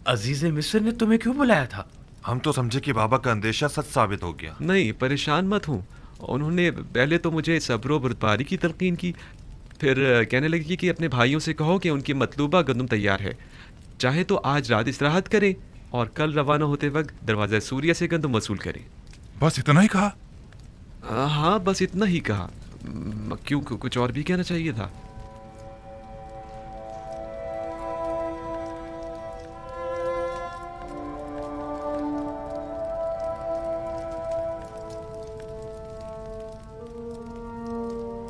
अजीज मिस्र ने तुम्हें क्यों बुलाया था? हम तो समझे कि बाबा का अंदेशा सच साबित हो गया। नहीं, परेशान मत हूँ। उन्होंने पहले तो मुझे सब्र व बर्दारी की तलकीन की, फिर कहने लगी कि अपने भाइयों से कहो कि उनकी मतलूबा गंदम तैयार है, चाहे तो आज रात इस्तिराहत करें और कल रवाना होते वक्त दरवाज़ा सूर्य से गंदम वसूल करें। बस इतना ही कहा? हाँ, बस इतना ही कहा। क्यों, कुछ और भी कहना चाहिए था?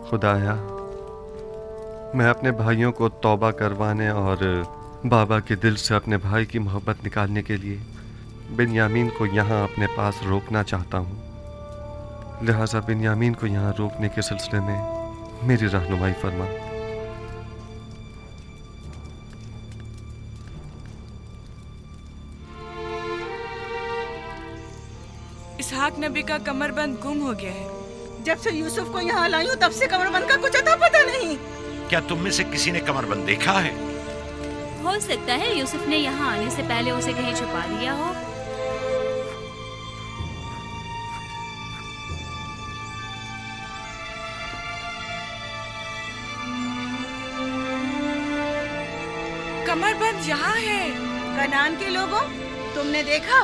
खुदाया, मैं अपने भाइयों को तौबा करवाने और बाबा के दिल से अपने भाई की मोहब्बत निकालने के लिए बिन्यामीन को यहाँ अपने पास रोकना चाहता हूँ। लिहाजा बिन्यामीन को यहाँ रोकने के सिलसिले में मेरी रहनुमाई फरमा। इसहाक नबी का कमरबंद गुम हो गया है। जब से यूसुफ को यहाँ लाई हूँ तब से कमरबंद का कुछ अता पता नहीं। क्या तुम में से किसी ने कमरबंद देखा है? हो सकता है यूसुफ ने यहाँ आने से पहले उसे कहीं छुपा दिया हो। कमरबंद यहाँ है। कनान के लोगों, तुमने देखा?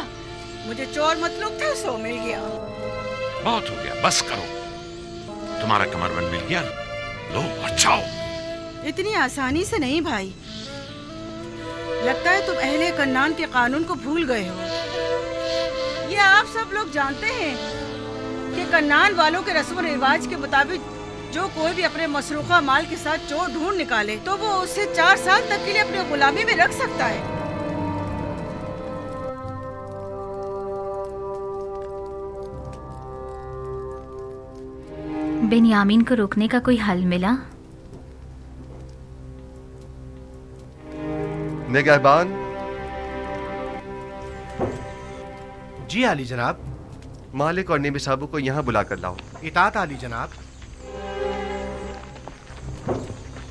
मुझे चोर मतलूब था, सो मिल गया। बहुत हो गया, बस करो। तुम्हारा कमरबंद मिल गया, लो बचाओ। इतनी आसानी से नहीं भाई। लगता है तुम अहले कन्नान के कानून को भूल गए हो। ये आप सब लोग जानते हैं कि कन्नान वालों के रस्म रिवाज के मुताबिक जो कोई भी अपने मसरूखा माल के साथ चोर ढूंढ निकाले तो वो उसे 4 साल तक के लिए अपनी गुलामी में रख सकता है। बिन्यामीन को रोकने का कोई हल मिला? निगहबान। जी आली जनाब। मालिक और नेमी साहब को यहाँ बुला कर लाओ। इताअत आली जनाब।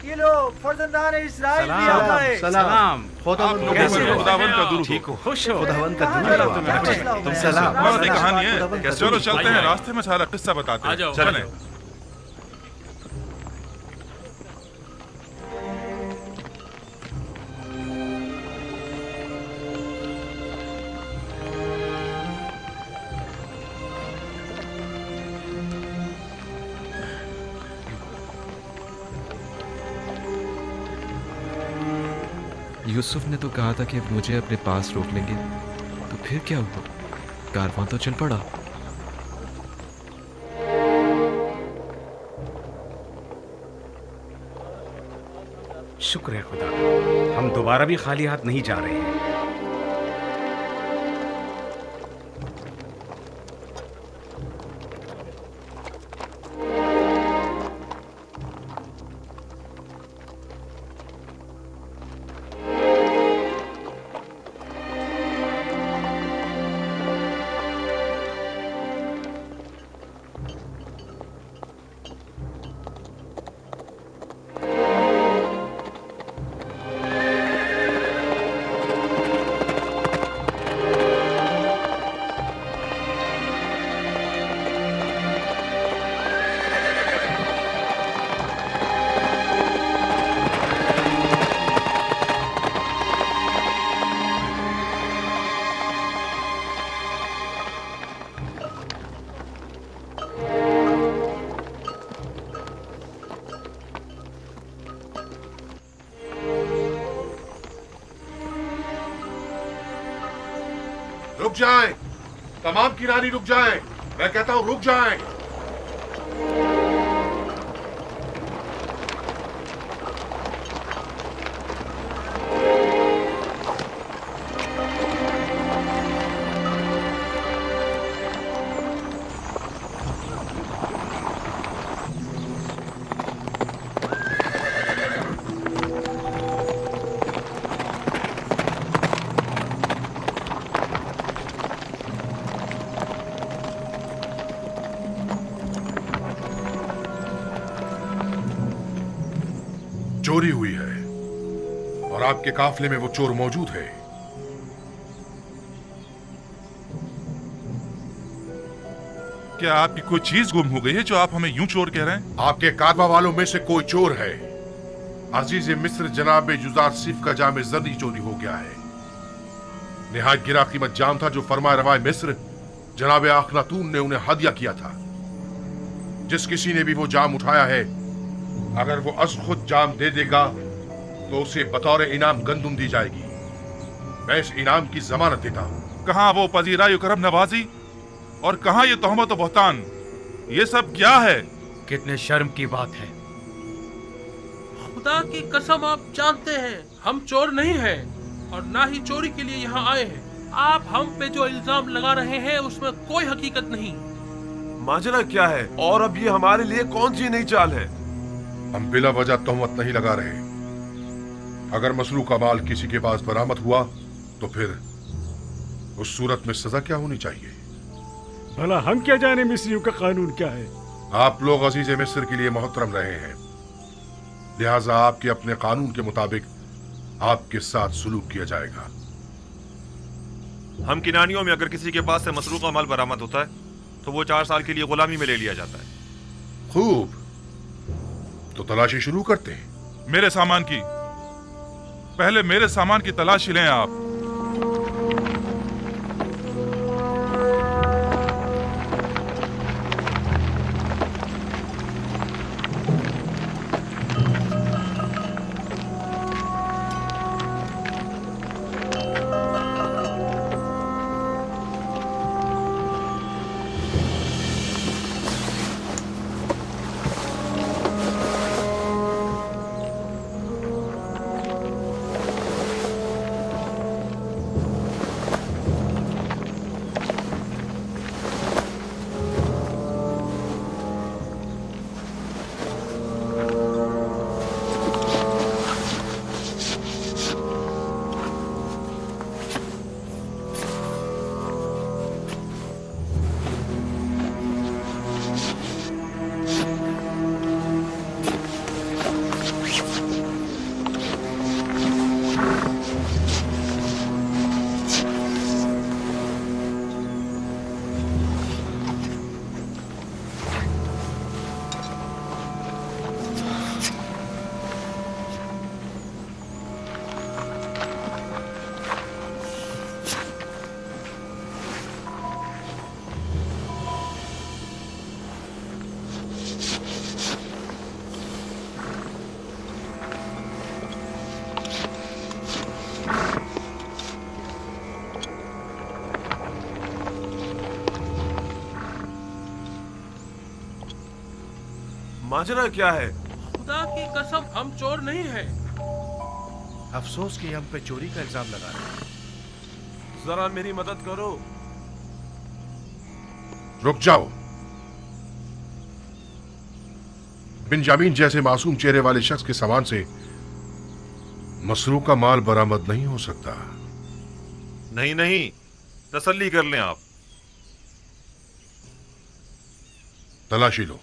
ये लो, फर्जंदान इस्राइल भी आ गए। सलाम। कैसे हो? खुदावंद का दुरूद ठीक हो। हो? खुश हो? खुदावंद का दुरूद। तुम सलाम। बहुत ही कहानी है। चलो चलते हैं, रास्ते में सारा किस्सा बताते हैं। चलें। यूसुफ ने तो कहा था कि मुझे अपने पास रोक लेंगे, तो फिर क्या हुआ? कारवां तो चल पड़ा। शुक्र है खुदा, हम दोबारा भी खाली हाथ नहीं जा रहे हैं। रुक जाएं, तमाम किरानी रुक जाएं। मैं कहता हूं रुक जाएं। चोरी हुई है और आपके काफले में वो चोर मौजूद है। क्या आपकी कोई चीज गुम हो गई है जो आप हमें यूं चोर कह रहे हैं? आपके कारवा वालों में से कोई चोर है। अजीज मिस्र जनाब जुजार सिफ का जाम जर्दी चोरी हो गया है। निहायत गिरा कीमत जाम था जो फरमाए रवाए मिस्र जनाब अखनातून ने उन्हें हदिया किया था। जिस किसी ने भी वो जाम उठाया है, अगर वो अज खुद जाम दे देगा तो उसे बतौर इनाम गंदुम दी जाएगी। मैं इस इनाम की जमानत देता हूँ। कहाँ वो पजीराई करम नवाजी और कहाँ ये तोहमत बहतान? ये सब क्या है? कितने शर्म की बात है। खुदा की कसम आप जानते हैं हम चोर नहीं हैं और ना ही चोरी के लिए यहाँ आए हैं। आप हम पे जो इल्जाम लगा रहे हैं उसमें कोई हकीकत नहीं। माजरा क्या है और अब ये हमारे लिए कौन सी नई चाल है? हम बिला वजह तोहमत नहीं लगा रहे। अगर मसरूक का माल किसी के पास बरामद हुआ तो फिर उस सूरत में सजा क्या होनी चाहिए? भला हम क्या जाने मिस्रियों का कानून क्या है? आप लोग अजीज मिस्र के लिए मोहतरम रहे हैं, लिहाजा आपके अपने कानून के मुताबिक आपके साथ सुलूक किया जाएगा। हम किनानियों में अगर किसी के पास से मसरूक का माल बरामद होता है तो वो 4 साल के लिए गुलामी में ले लिया जाता है। खूब, तो तलाशी शुरू करते हैं। मेरे सामान की पहले मेरे सामान की तलाशी लें आप। माजरा क्या है? खुदा की कसम हम चोर नहीं हैं। अफसोस कि हम पे चोरी का इल्जाम लगा रहे हैं। जरा मेरी मदद करो। रुक जाओ। बिंजामिन जैसे मासूम चेहरे वाले शख्स के सामान से मसरूक का माल बरामद नहीं हो सकता। नहीं नहीं, तसल्ली कर लें आप। तलाशी लो।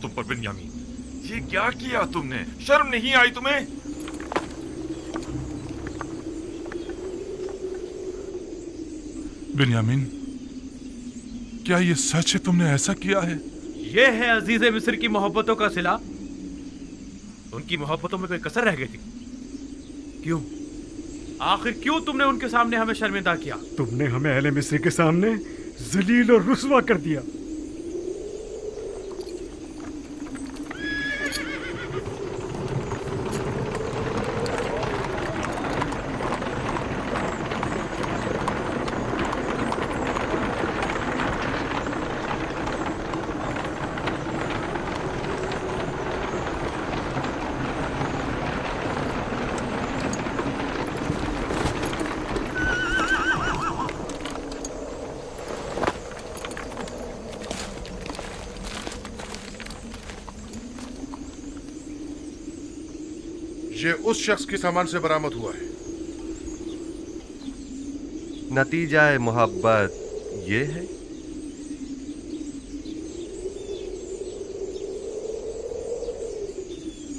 हूं तुम पर बिन्यामीन। ये क्या किया तुमने? शर्म नहीं आई तुम्हें? बिन्यामीन, क्या ये सच है तुमने ऐसा किया है? ये है अजीज मिस्र की मोहब्बतों का सिला। उनकी मोहब्बतों में कोई कसर रह गई थी? क्यों? आखिर क्यों तुमने उनके सामने हमें शर्मिंदा किया? तुमने हमें अहले मिस्र के सामने जलील और रुस्वा कर दिया। ये उस शख्स के सामान से बरामद हुआ है। नतीजा मोहब्बत ये है।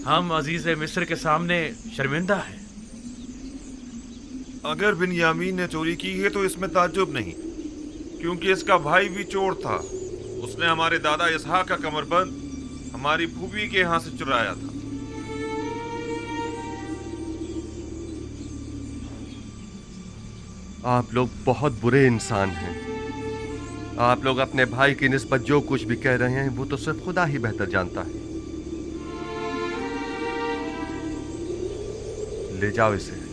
हम अजीज मिस्र के सामने शर्मिंदा हैं। अगर बिन्यामीन ने चोरी की है तो इसमें ताज्जुब नहीं, क्योंकि इसका भाई भी चोर था। उसने हमारे दादा इसहाक का कमरबंद हमारी फूफी के यहाँ से चुराया था। आप लोग बहुत बुरे इंसान हैं। आप लोग अपने भाई की निस्बत जो कुछ भी कह रहे हैं वो तो सिर्फ खुदा ही बेहतर जानता है। ले जाओ इसे।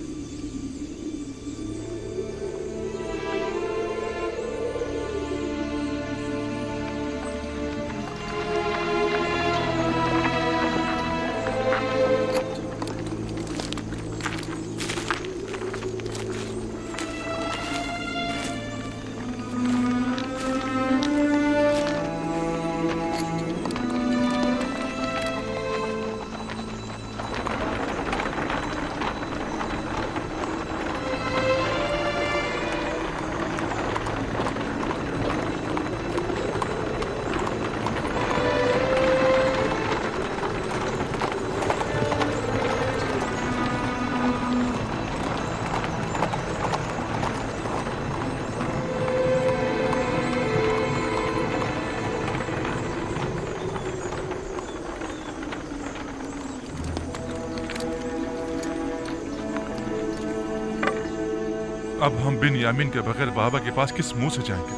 अब हम बिन्यामीन के बगैर बाबा के पास किस मुंह से जाएंगे?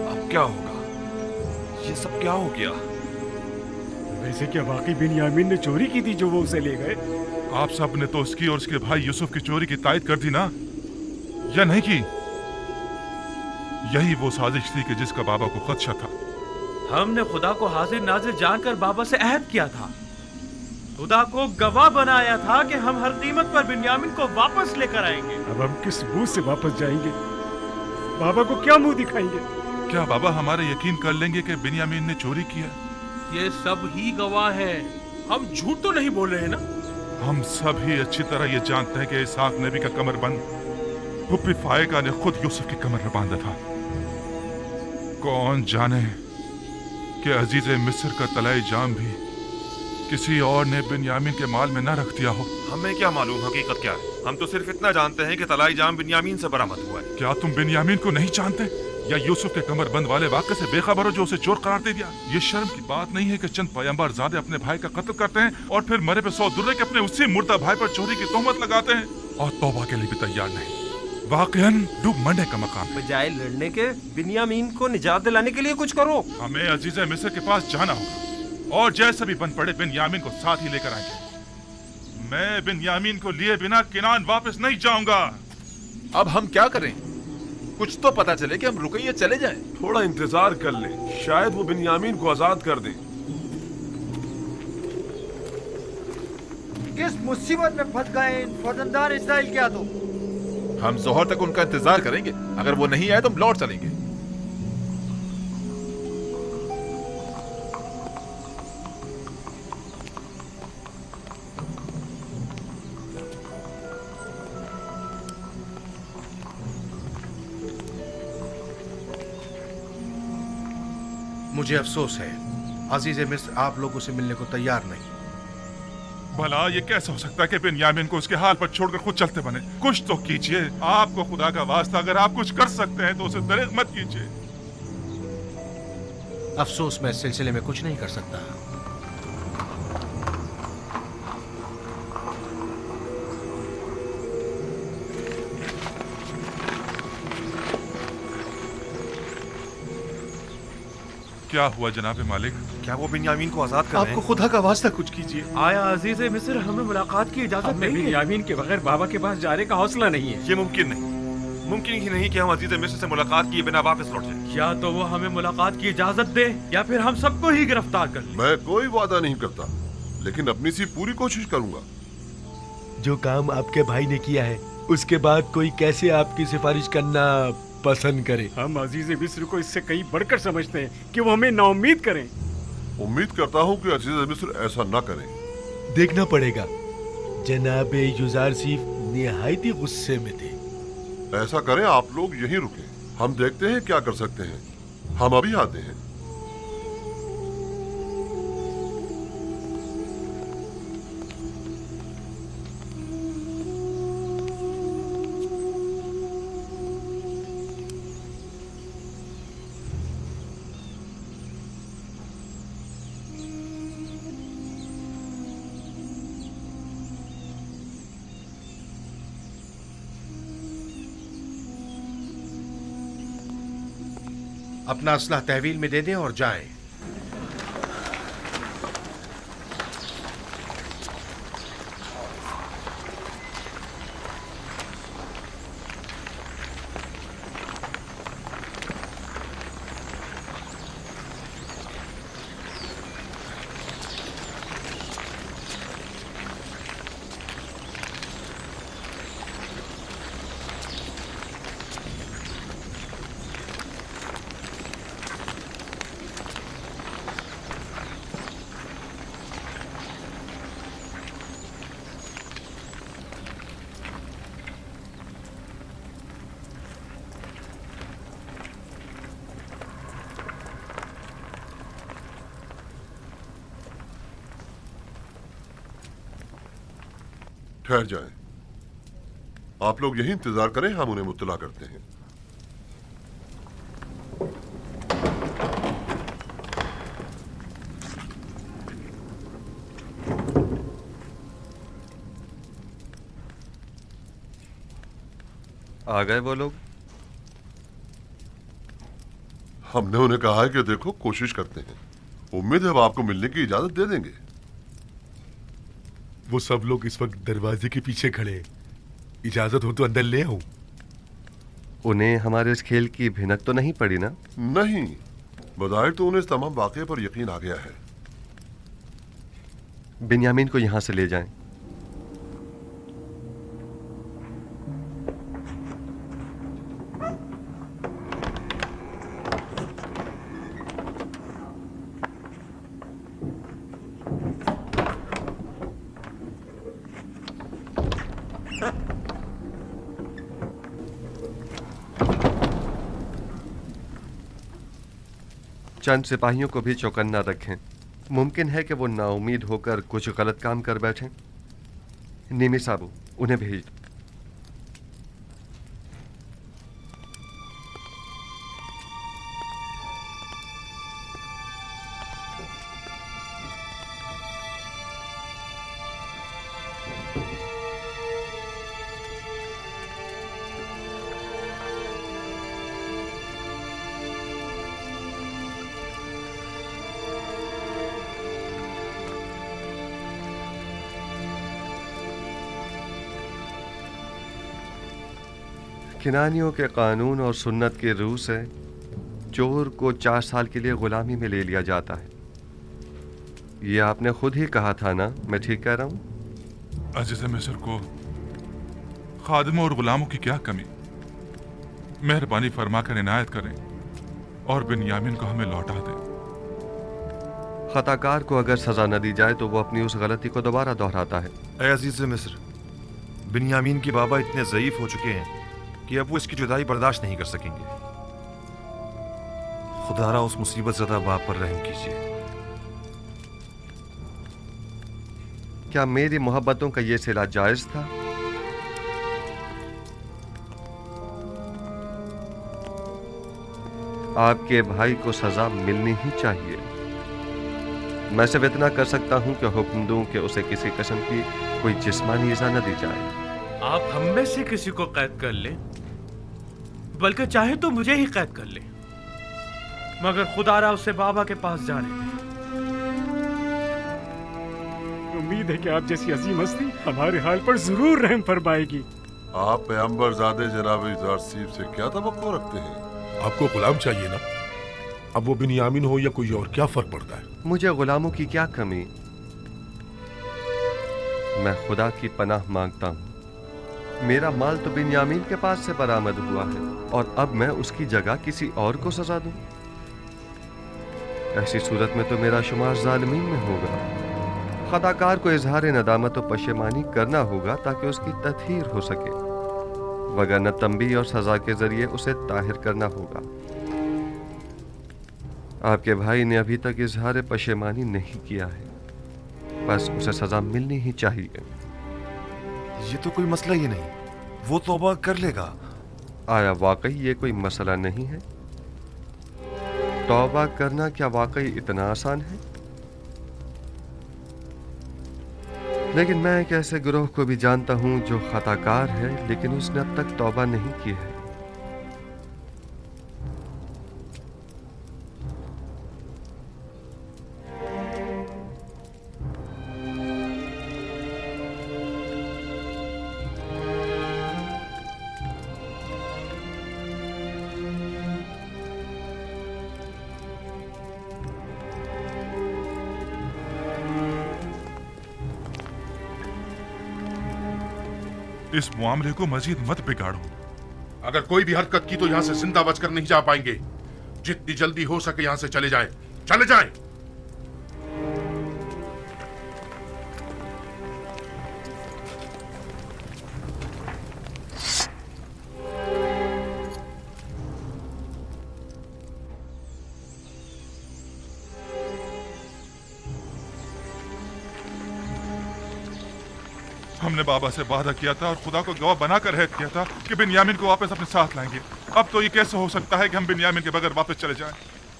अब क्या होगा? ये सब क्या हो गया? वैसे क्या वाकई बिन्यामीन ने चोरी की थी जो वो उसे ले गए? आप सब ने तो उसकी और उसके भाई यूसुफ की चोरी की तायद कर दी ना, या नहीं की? यही वो साजिश थी कि जिसका बाबा को खदशा था। हमने खुदा को हाजिर नाजिर जानकर बाबा से अहद किया था, खुदा को गवाह बनाया था कि हम हर कीमत पर बिन्यामीन को वापस लेकर आएंगे। अब हम किस मुंह से वापस जाएंगे? बाबा को क्या मुंह दिखाएंगे? क्या बाबा हमारे यकीन कर लेंगे कि बिन्यामीन ने चोरी किया? ये सब ही गवाह हैं। हम झूठ तो नहीं बोल रहे हैं ना? हम सब ही अच्छी तरह ये जानते हैं कि इसहाक नबी का कमरबंद फुप्पी फायका ने खुद यूसुफ की कमर में बांधा था। कौन जाने कि अजीज मिस्र का तलाई जाम भी किसी और ने बिन्यामीन के माल में न रख दिया हो। हमें क्या मालूम हकीकत क्या है? हम तो सिर्फ इतना जानते हैं कि तलाई जाम बिन्यामीन से बरामद हुआ है। क्या तुम बिन्यामीन को नहीं जानते, या यूसुफ के कमरबंद वाले वाक़े से बेखबर हो जो उसे चोर करार दे दिया? ये शर्म की बात नहीं है कि चंद पैगंबर ज़ादे अपने भाई का कत्ल करते हैं और फिर मरे पे 100 दुर्रे के अपने उसी मुर्दा भाई पर चोरी की तोहमत लगाते हैं और तौबा के लिए भी तैयार नहीं। वाकईन डूब मंडे का मकाम। बजाय लड़ने के बिन्यामीन को निजात दिलाने के लिए कुछ करो। हमें अजीज मिस्र के पास जाना होगा और जैसे भी बन पड़े बिन्यामीन को साथ ही लेकर आएंगे। मैं बिन्यामीन को लिए बिना किनान वापस नहीं जाऊंगा। अब हम क्या करें? कुछ तो पता चले कि हम रुके या चले जाएं। थोड़ा इंतजार कर ले, शायद वो बिन्यामीन को आजाद कर दें। किस मुसीबत में फंस गए इन फर्जंदान इस्राइल क्या? तो हम जोहर तक उनका इंतजार करेंगे। अगर वो नहीं आए तो हम लौट चलेंगे। मुझे अफसोस है अजीज मिस्र आप लोगों से मिलने को तैयार नहीं। भला ये कैसे हो सकता है कि बिन्यामीन को उसके हाल पर छोड़कर खुद चलते बने? कुछ तो कीजिए, आपको खुदा का वास्ता अगर आप कुछ कर सकते हैं तो उसे दरेग मत कीजिए। अफसोस मैं इस सिलसिले में कुछ नहीं कर सकता। क्या हुआ जनाब मालिक? क्या वो बिन्यामीन को आजाद कर रहे हैं? आपको खुदा का वास्ता कुछ कीजिए। आया अजीज मिस्र हमें मुलाकात की इजाजत हमें देंगे? बिन्यामीन के बगैर बाबा के पास जाने का हौसला नहीं है। ये मुमकिन नहीं, मुमकिन ही नहीं कि हम अजीज मिस्र से मुलाकात किए बिना वापस लौट जाएं। या तो वो हमें मुलाकात की इजाजत दे या फिर हम सबको ही गिरफ्तार कर ले। मैं कोई वादा नहीं करता, लेकिन अपनी सी पूरी कोशिश करूंगा। जो काम आपके भाई ने किया है उसके बाद कोई कैसे आपकी सिफारिश करना पसंद करे? हम अजीज मिस्र को इससे कहीं बढ़कर समझते हैं कि वो हमें नाउम्मीद करें। उम्मीद करता हूँ कि अजीज मिस्र ऐसा न करें। देखना पड़ेगा। जनाब युजारसीफ निहायती गुस्से में थे। ऐसा करें, आप लोग यहीं रुकें, हम देखते हैं क्या कर सकते हैं। हम अभी आते हैं। अपना असला तहवील में दे दें और जाएं। ठहर जाएं। आप लोग यही इंतजार करें, हम उन्हें मुत्तला करते हैं। आ गए वो लोग? हमने उन्हें कहा है कि देखो, कोशिश करते हैं। उम्मीद है वो आपको मिलने की इजाजत दे देंगे। वो सब लोग इस वक्त दरवाजे के पीछे खड़े हैं। इजाजत हो तो अंदर ले आऊं? उन्हें हमारे इस खेल की भिनक तो नहीं पड़ी ना? नहीं, बज़ाहिर तो उन्हें इस तमाम वाक़े पर यकीन आ गया है। बिन्यामीन को यहाँ से ले जाएं। चंद सिपाहियों को भी चौकन्ना रखें। मुमकिन है कि वो नाउमीद होकर कुछ गलत काम कर बैठें। निमी साबू, उन्हें भेज दो। किनानियों के कानून और सुन्नत के रूह से चोर को 4 साल के लिए गुलामी में ले लिया जाता है। ये आपने खुद ही कहा था ना? मैं ठीक कह रहा हूँ? अजीज मिस्र को खादिमों और गुलामों की क्या कमी? मेहरबानी फरमा कर इनायत करें और बिन्यामीन को हमें लौटा दें। खताकार को अगर सजा न दी जाए तो वो अपनी उस गलती को दोबारा दोहराता है। ऐ अजीज मिस्र, बिन्यामीन के बाबा इतने ज़ईफ हो चुके हैं कि अब वो इसकी जुदाई बर्दाश्त नहीं कर सकेंगे। खुदारा उस मुसीबत ज़दा बाप पर रहम कीजिए। क्या मेरी मोहब्बतों का ये सिला जायज था? आपके भाई को सजा मिलनी ही चाहिए। मैं सिर्फ इतना कर सकता हूं कि हुक्म दूं कि उसे किसी किस्म की कोई जिस्मानी इजा न दी जाए। आप हम में से किसी को कैद कर लें, बल्कि चाहे तो मुझे ही कैद कर ले, मगर खुदारा उसे बाबा के पास जाने दे। उम्मीद है कि आप जैसी अजीम हस्ती हमारे हाल पर जरूर रहम फरमाएगी। आप पैगंबर ज़ादे जनाब यूसुफ से क्या तवक्को रखते हैं? आपको गुलाम चाहिए ना? अब वो बिन्यामीन हो या कोई और, क्या फर्क पड़ता है? मुझे गुलामों की क्या कमी? मैं खुदा की पनाह मांगता हूँ। मेरा माल तो बिन्यामीन के पास से बरामद हुआ है और अब मैं उसकी जगह किसी और को सजा दूं? ऐसी सूरत में तो मेरा शुमार जालिमीन में होगा। खताकार को इजहार नदामत और पशेमानी करना होगा ताकि उसकी तत्हीर हो सके, वगरना तंबी और सजा के जरिए उसे ताहिर करना होगा। आपके भाई ने अभी तक इजहार पशेमानी नहीं किया है, बस उसे सजा मिलनी ही चाहिए। ये तो कोई मसला ही नहीं, वो तौबा कर लेगा। आया वाकई ये कोई मसला नहीं है? तौबा करना क्या वाकई इतना आसान है? लेकिन मैं एक ऐसे गिरोह को भी जानता हूं जो खताकार है लेकिन उसने अब तक तौबा नहीं की है। इस मामले को मजीद मत बिगाड़ो। अगर कोई भी हरकत की तो यहाँ से जिंदा बचकर नहीं जा पाएंगे। जितनी जल्दी हो सके यहाँ से चले जाएं, चले जाएं। हमने बाबा से वादा किया था और खुदा को गवाह बनाकर अहद किया था कि बिन्यामीन को वापस अपने साथ लाएंगे। अब तो ये कैसे हो सकता है कि हम बिन्यामीन के बगैर वापस चले जाएं?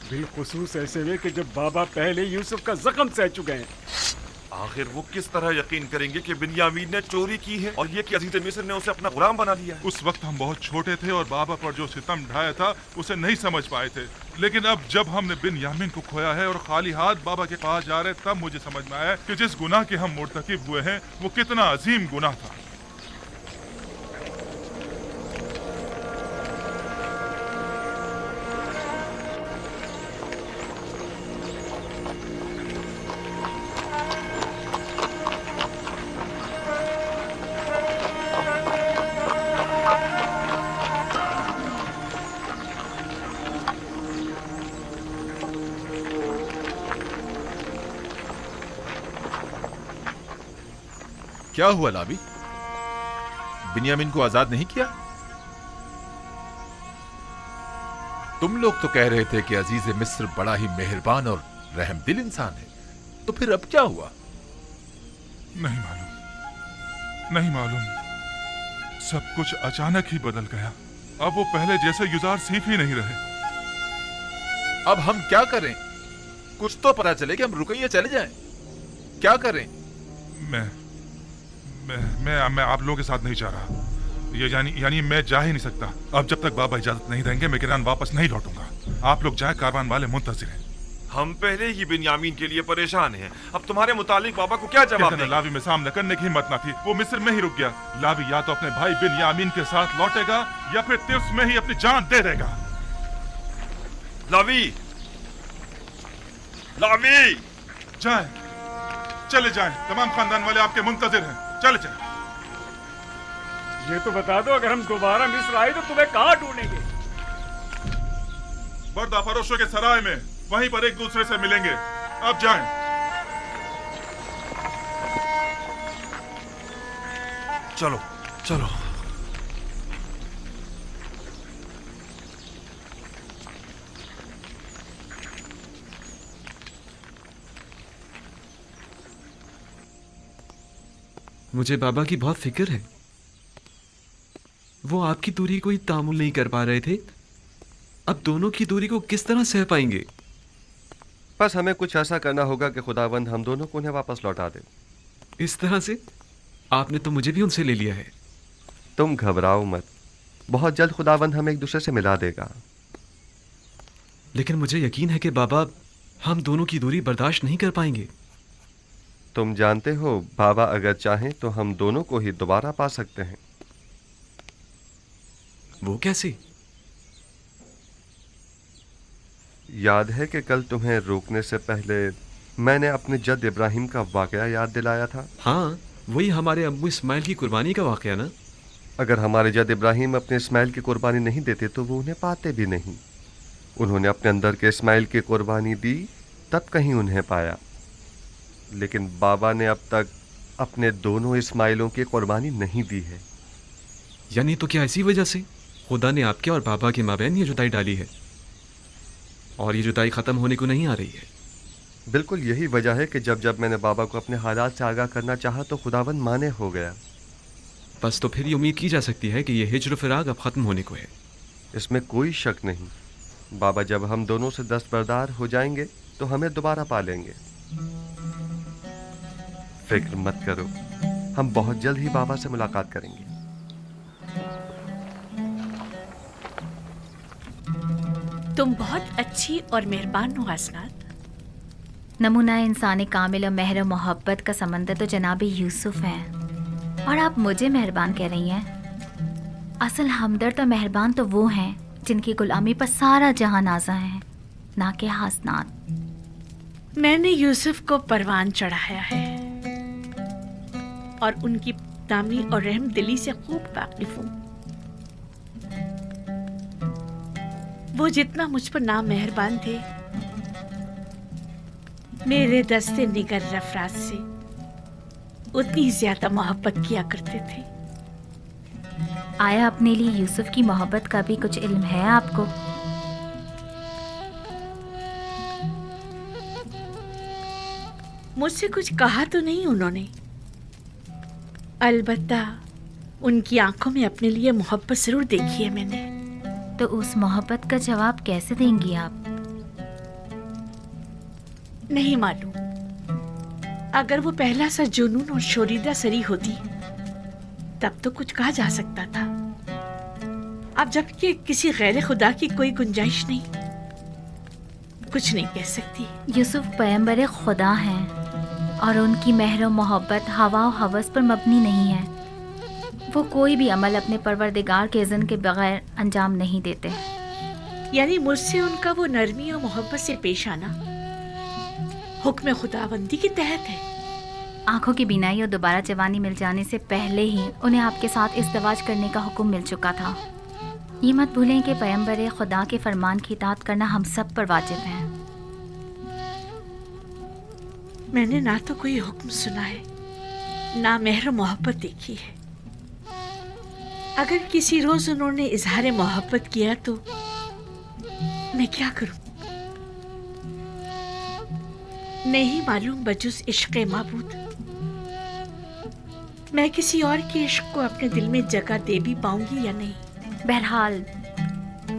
बिलखुसूस ऐसे में कि जब बाबा पहले यूसुफ का जख्म सह चुके हैं। आखिर वो किस तरह यकीन करेंगे कि बिन्यामीन ने चोरी की है और ये कि अजीज मिस्र ने उसे अपना गुलाम बना लिया है? उस वक्त हम बहुत छोटे थे और बाबा पर जो सितम ढाया था उसे नहीं समझ पाए थे, लेकिन अब जब हमने बिन्यामीन को खोया है और खाली हाथ बाबा के पास जा रहे, तब मुझे समझ में आया कि जिस गुनाह के हम मुर्तकिब हुए हैं वो कितना अजीम गुनाह था। क्या हुआ लावी? बिन्यामीन को आजाद नहीं किया? तुम लोग तो कह रहे थे कि अजीज मिस्र बड़ा ही मेहरबान और रहमदिल इंसान है, तो फिर अब क्या हुआ? नहीं मालूम। सब कुछ अचानक ही बदल गया। अब वो पहले जैसे यूसुफ ही नहीं रहे। अब हम क्या करें? कुछ तो पता चले कि हम रुकें या चले जाएं। क्या करें? मैं आप लोगों के साथ नहीं जा रहा। ये यानी मैं जा ही नहीं सकता। अब जब तक बाबा इजाजत नहीं देंगे मैं किरान वापस नहीं लौटूंगा। आप लोग जाए, कारवान वाले मुंतजिर हैं। हम पहले ही बिन्यामीन के लिए परेशान हैं। अब तुम्हारे मुतालिक बाबा को क्या जवाब दें? लावी में सामना करने की हिम्मत ना थी, वो मिस्र में ही रुक गया। लावी या तो अपने भाई बिन्यामीन के साथ लौटेगा या फिर तिर्स में ही अपनी जान दे देगा। लावी जाए, चले जाएं। तमाम खानदान वाले आपके मुंतजिर हैं। चले जाएं। ये तो बता दो, अगर हम दोबारा मिस्र आए तो तुम्हें कहाँ ढूंढेंगे? बर्दा फरोशों के सराय में, वहीं पर एक दूसरे से मिलेंगे। अब जाएं। चलो। मुझे बाबा की बहुत फिक्र है। वो आपकी दूरी को ही तामुल नहीं कर पा रहे थे, अब दोनों की दूरी को किस तरह सह पाएंगे? बस हमें कुछ ऐसा करना होगा कि खुदावंद हम दोनों को उन्हें वापस लौटा दे। इस तरह से? आपने तो मुझे भी उनसे ले लिया है। तुम घबराओ मत, बहुत जल्द खुदावंद हमें एक दूसरे से मिला देगा। लेकिन मुझे यकीन है कि बाबा हम दोनों की दूरी बर्दाश्त नहीं कर पाएंगे। तुम जानते हो, बाबा अगर चाहें तो हम दोनों को ही दोबारा पा सकते हैं। वो कैसे? याद है कि कल तुम्हें रोकने से पहले मैंने अपने जद इब्राहिम का वाकया याद दिलाया था? हाँ, वही हमारे अम्मू इस्माइल की कुर्बानी का वाकया ना? अगर हमारे जद इब्राहिम अपने इस्माइल की कुर्बानी नहीं देते तो वो उन्हें पाते भी नहीं। उन्होंने अपने अंदर के इस्माइल की कुर्बानी दी, तब कहीं उन्हें पाया। लेकिन बाबा ने अब तक अपने दोनों इस्माइलों की कुर्बानी नहीं दी है। यानी तो क्या इसी वजह से खुदा ने आपके और बाबा के माबैन ये जुदाई डाली है, और ये जुदाई ख़त्म होने को नहीं आ रही है? बिल्कुल यही वजह है कि जब जब मैंने बाबा को अपने हालात से आगाह करना चाहा तो खुदावंद माने हो गया। बस तो फिर ये उम्मीद की जा सकती है कि ये हिज्र फिराक अब ख़त्म होने को है। इसमें कोई शक नहीं। बाबा जब हम दोनों से दस्तबरदार हो जाएंगे तो हमें दोबारा पा लेंगे। फिक्र मत करो, हम बहुत जल्द ही बाबा से मुलाकात करेंगे। तुम बहुत अच्छी और मेहरबान हो हसनात। नमूना इंसानी कामिल और मेहर मोहब्बत का समंदर तो जनाब यूसुफ है, और आप मुझे मेहरबान कह रही हैं। असल हमदर्द और मेहरबान तो वो हैं जिनकी गुलामी पर सारा जहां नाज़ा है, ना कि हसनात। मैंने यूसुफ को परवान चढ़ाया है और उनकी दामी और रहम दिली से खूब वाकिफ हूँ। वो जितना मुझ पर ना मेहरबान थे, मेरे दस्ते निगर अफराद से उतनी ज्यादा मोहब्बत किया करते थे। आया अपने लिए यूसुफ की मोहब्बत का भी कुछ इल्म है आपको? मुझसे कुछ कहा तो नहीं उन्होंने, अलबत्ता उनकी आंखों में अपने लिए मोहब्बत जरूर देखी है मैंने। तो उस मोहब्बत का जवाब कैसे देंगी आप? नहीं मालूम। अगर वो पहला सा जुनून और शोरीदा सरी होती तब तो कुछ कहा जा सकता था। अब जबकि किसी गैर खुदा की कोई गुंजाइश नहीं, कुछ नहीं कह सकती। यूसुफ पैगंबर खुदा हैं और उनकी मेहर और मोहब्बत हवा और हवस पर मबनी नहीं है। वो कोई भी अमल अपने परवरदिगार के इज़्न के बगैर अंजाम नहीं देते। यानी मुझसे उनका वो नरमी और मोहब्बत से पेश आना हुक्म खुदाबंदी के तहत है। आंखों की बीनाई और दोबारा जवानी मिल जाने से पहले ही उन्हें आपके साथ इज़्दिवाज करने का हुक्म मिल चुका था। ये मत भूलें कि पैगंबर खुदा के फरमान की इताअत करना हम सब पर वाजिब है। मैंने ना तो कोई हुक्म सुना है, ना मेहर मोहब्बत देखी है। अगर किसी रोज उन्होंने इजहार मोहब्बत किया तो मैं क्या करूं? नहीं मालूम बजुस इश्क़ माबूद मैं किसी और के इश्क को अपने दिल में जगह दे भी पाऊंगी या नहीं। बहरहाल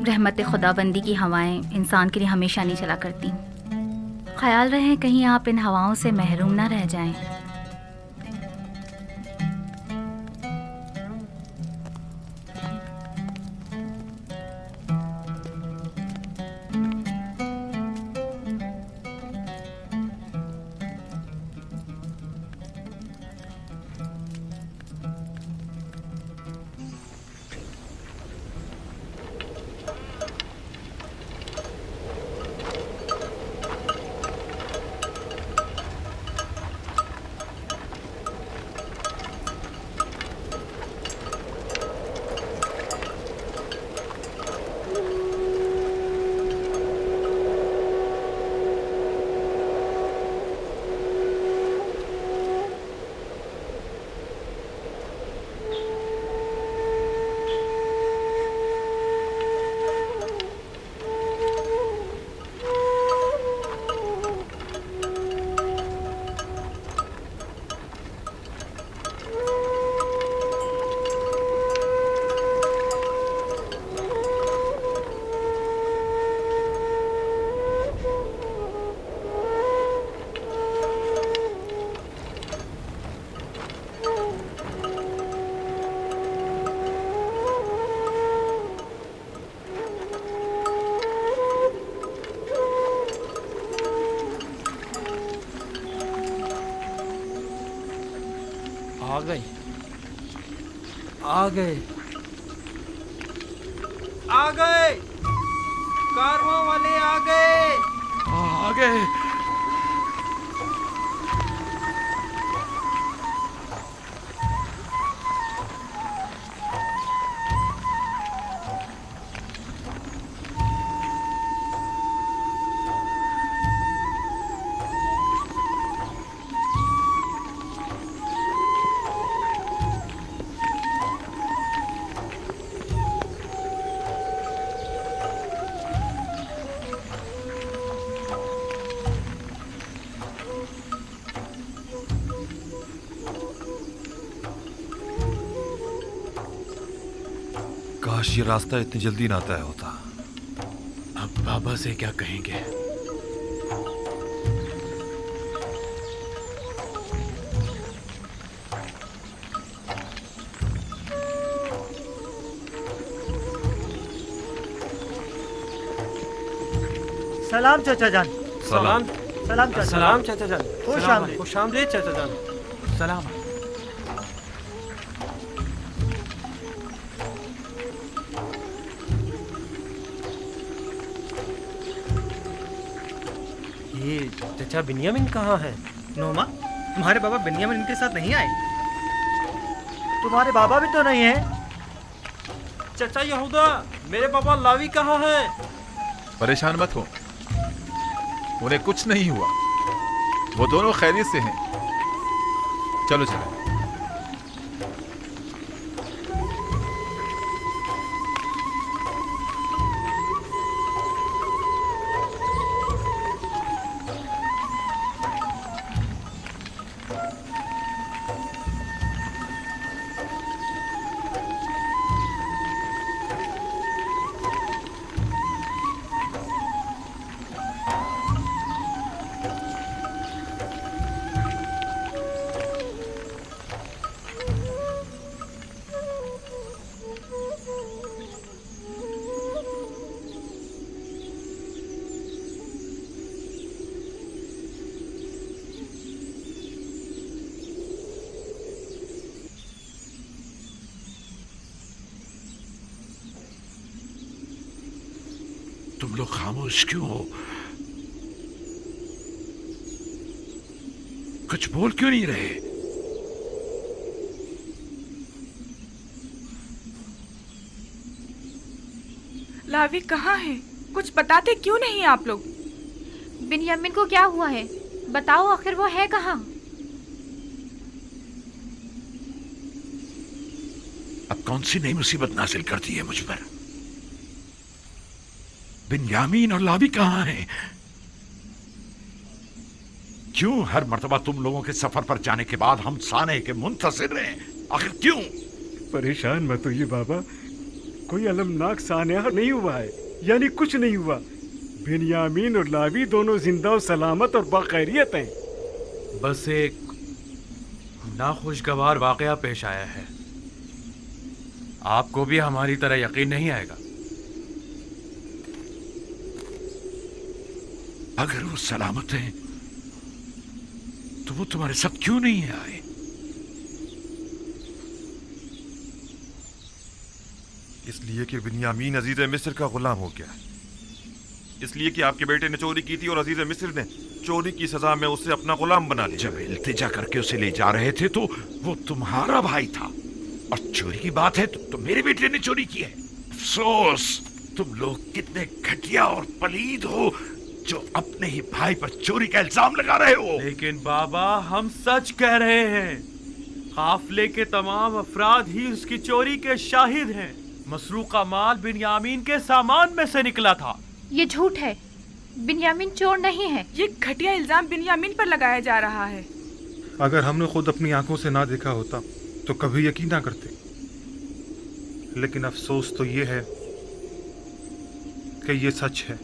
रहमत खुदाबंदी की हवाएं इंसान के लिए हमेशा नहीं चला करती। ख्याल रहे कहीं आप इन हवाओं से महरूम ना रह जाएं। आ गए आ गए आ गए, कारवां वाले आ गए आ गए। काश ये रास्ता इतनी जल्दी ना तय होता। अब बाबा से क्या कहेंगे? सलाम चाचा जान। सलाम सलाम चाचा। सलाम चाचा जान। खुश आमदीद चाचा जान। सलाम। ये चाचा बिन्यामिन कहाँ है? नोमा, तुम्हारे बाबा बिन्यामिन इनके साथ नहीं आए? तुम्हारे बाबा भी तो नहीं है। चाचा यहूदा, मेरे पापा लावी कहाँ है? परेशान मत हो, उन्हें कुछ नहीं हुआ, वो दोनों खैरियत से हैं। चलो चलो। तुम लोग खामोश क्यों हो? कुछ बोल क्यों नहीं रहे? लावी कहाँ है? कुछ बताते क्यों नहीं आप लोग? बिन्यामिन को क्या हुआ है? बताओ, आखिर वो है कहाँ? अब कौन सी नई मुसीबत नाजिल कर दी है मुझ पर? बिन्यामीन और लावी कहाँ हैं? क्यों हर मर्तबा तुम लोगों के सफर पर जाने के बाद हम साने के मुंतज़िर रहे? आखिर क्यों? परेशान मत होइए बाबा, कोई अलमनाक सान्या नहीं हुआ है, यानी कुछ नहीं हुआ। बिन्यामीन और लावी दोनों जिंदा और सलामत और बाखैरियत हैं। बस एक नाखुशगवार वाकया पेश आया है। आपको भी हमारी तरह यकीन नहीं आएगा। अगर वो सलामत हैं तो वो तुम्हारे साथ क्यों नहीं आए? इसलिए कि बिन्यामीन अजीज मिस्र का गुलाम हो गया। इसलिए कि आपके बेटे ने चोरी की थी और अजीज मिस्र ने चोरी की सजा में उसे अपना गुलाम बना लिया। जब इल्तिजा करके उसे ले जा रहे थे तो वो तुम्हारा भाई था, और चोरी की बात है तो मेरे बेटे ने चोरी की है। अफसोस, तुम लोग कितने घटिया और पलीद हो जो अपने ही भाई पर चोरी का इल्जाम लगा रहे हो। लेकिन बाबा, हम सच कह रहे हैं। काफिले के तमाम अफराद ही उसकी चोरी के शाहिद हैं। मसरूका माल बिन्यामीन के सामान में से निकला था। ये झूठ है, बिन्यामीन चोर नहीं है। ये घटिया इल्जाम बिन्यामीन पर लगाया जा रहा है। अगर हमने खुद अपनी आंखों से ना देखा होता तो कभी यकीन ना करते। लेकिन अफसोस तो ये है कि ये सच है।